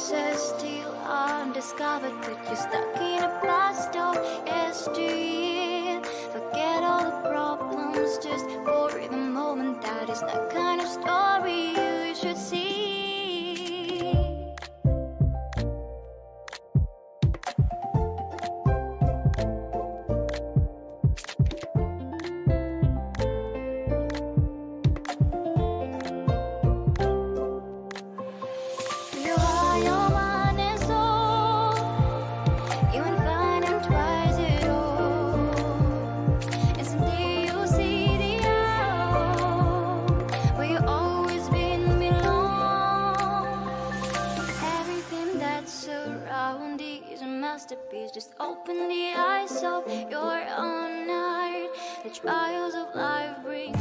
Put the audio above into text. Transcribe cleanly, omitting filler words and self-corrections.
pieces still undiscovered, but you're stuck in a past of yesteryear. Forget all the problems just for the moment. That is the kind of story you should see. Masterpiece, just open the eyes of your own heart. The trials of life bring